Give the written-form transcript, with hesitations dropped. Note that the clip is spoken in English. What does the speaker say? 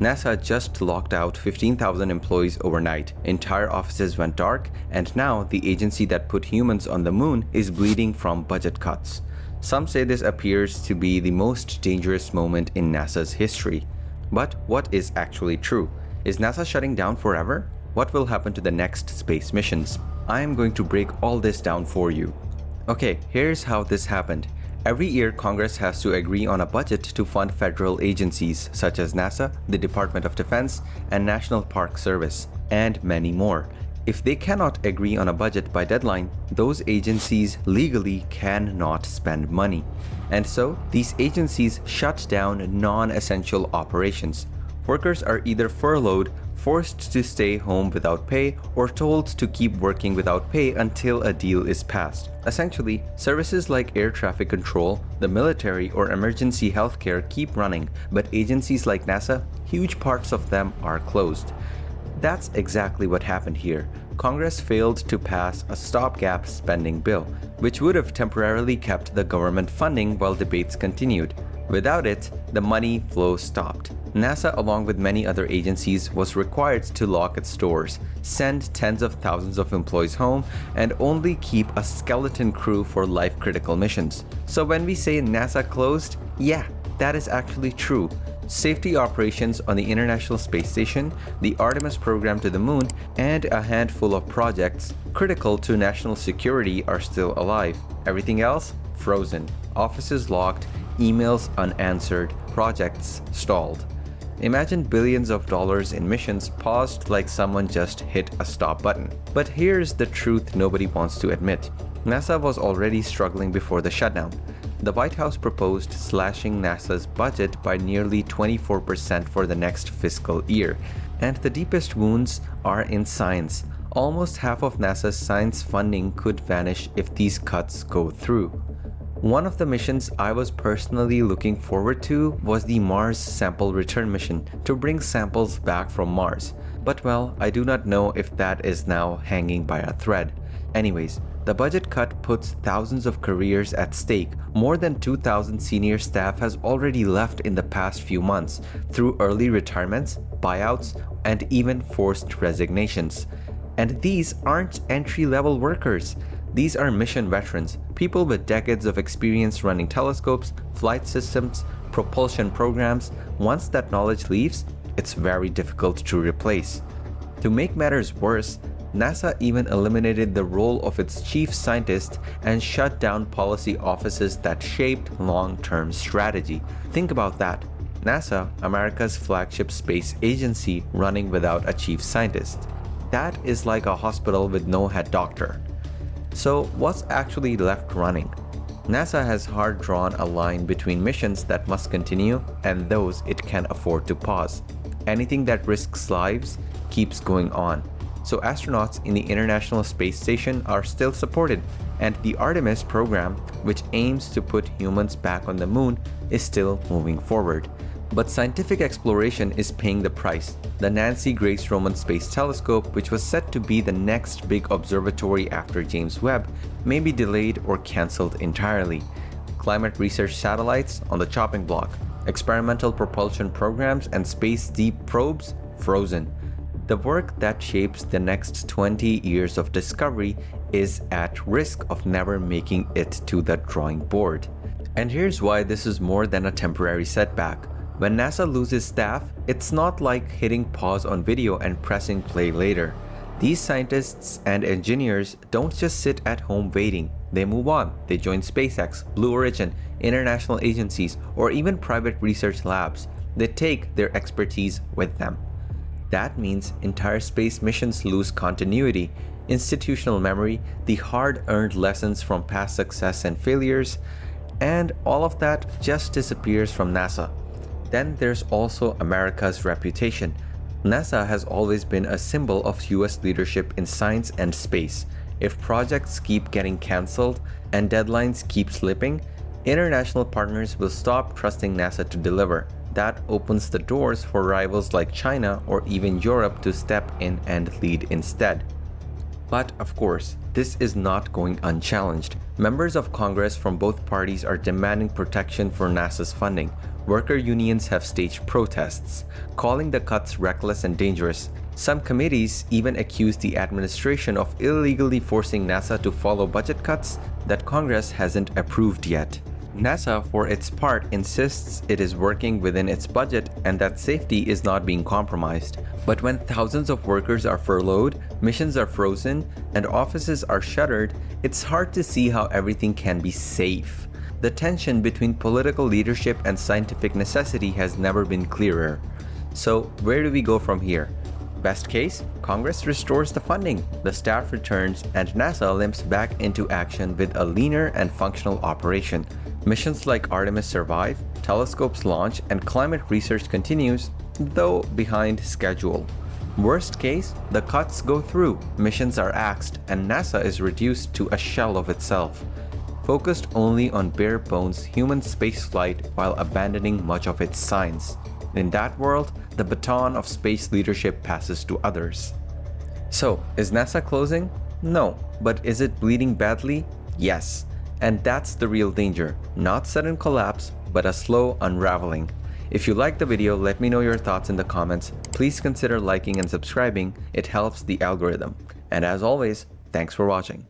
NASA just locked out 15,000 employees overnight, entire offices went dark, and now the agency that put humans on the moon is bleeding from budget cuts. Some say this appears to be the most dangerous moment in NASA's history. But what is actually true? Is NASA shutting down forever? What will happen to the next space missions? I am going to break all this down for you. Okay, here's how this happened. Every year, Congress has to agree on a budget to fund federal agencies such as NASA, the Department of Defense, and National Park Service, and many more. If they cannot agree on a budget by deadline, those agencies legally cannot spend money. And so, these agencies shut down non-essential operations. Workers are either furloughed, forced to stay home without pay, or told to keep working without pay until a deal is passed. Essentially, services like air traffic control, the military, or emergency healthcare keep running, but agencies like NASA, huge parts of them are closed. That's exactly what happened here. Congress failed to pass a stopgap spending bill, which would have temporarily kept the government funding while debates continued. Without it, the money flow stopped. NASA, along with many other agencies, was required to lock its doors, send tens of thousands of employees home, and only keep a skeleton crew for life-critical missions. So when we say NASA closed, yeah, that is actually true. Safety operations on the International Space Station, the Artemis program to the moon, and a handful of projects critical to national security are still alive. Everything else? Frozen. Offices locked, emails unanswered, projects stalled. Imagine billions of dollars in missions paused like someone just hit a stop button. But here's the truth nobody wants to admit. NASA was already struggling before the shutdown. The White House proposed slashing NASA's budget by nearly 24% for the next fiscal year. And the deepest wounds are in science. Almost half of NASA's science funding could vanish if these cuts go through. One of the missions I was personally looking forward to was the Mars Sample Return mission to bring samples back from Mars. But well, I do not know if that is now hanging by a thread. Anyways, the budget cut puts thousands of careers at stake. More than 2,000 senior staff has already left in the past few months through early retirements, buyouts, and even forced resignations. And these aren't entry-level workers. These are mission veterans, people with decades of experience running telescopes, flight systems, propulsion programs. Once that knowledge leaves, it's very difficult to replace. To make matters worse, NASA even eliminated the role of its chief scientist and shut down policy offices that shaped long-term strategy. Think about that. NASA, America's flagship space agency, running without a chief scientist. That is like a hospital with no head doctor. So what's actually left running? NASA has hard drawn a line between missions that must continue and those it can afford to pause. Anything that risks lives keeps going on. So astronauts in the International Space Station are still supported, and the Artemis program, which aims to put humans back on the moon, is still moving forward. But scientific exploration is paying the price. The Nancy Grace Roman Space Telescope, which was set to be the next big observatory after James Webb, may be delayed or cancelled entirely. Climate research satellites on the chopping block. Experimental propulsion programs and space deep probes frozen. The work that shapes the next 20 years of discovery is at risk of never making it to the drawing board. And here's why this is more than a temporary setback. When NASA loses staff, it's not like hitting pause on video and pressing play later. These scientists and engineers don't just sit at home waiting. They move on. They join SpaceX, Blue Origin, international agencies, or even private research labs. They take their expertise with them. That means entire space missions lose continuity, institutional memory, the hard-earned lessons from past success and failures, and all of that just disappears from NASA. Then there's also America's reputation. NASA has always been a symbol of US leadership in science and space. If projects keep getting cancelled and deadlines keep slipping, international partners will stop trusting NASA to deliver. That opens the doors for rivals like China or even Europe to step in and lead instead. But of course, this is not going unchallenged. Members of Congress from both parties are demanding protection for NASA's funding. Worker unions have staged protests, calling the cuts reckless and dangerous. Some committees even accuse the administration of illegally forcing NASA to follow budget cuts that Congress hasn't approved yet. NASA, for its part, insists it is working within its budget and that safety is not being compromised. But when thousands of workers are furloughed, missions are frozen, and offices are shuttered, it's hard to see how everything can be safe. The tension between political leadership and scientific necessity has never been clearer. So, where do we go from here? Best case, Congress restores the funding, the staff returns, and NASA limps back into action with a leaner and functional operation. Missions like Artemis survive, telescopes launch, and climate research continues, though behind schedule. Worst case, the cuts go through, missions are axed, and NASA is reduced to a shell of itself, focused only on bare-bones human spaceflight while abandoning much of its science. In that world, the baton of space leadership passes to others. So, is NASA closing? No. But is it bleeding badly? Yes. And that's the real danger. Not sudden collapse, but a slow unraveling. If you liked the video, let me know your thoughts in the comments. Please consider liking and subscribing. It helps the algorithm. And as always, thanks for watching.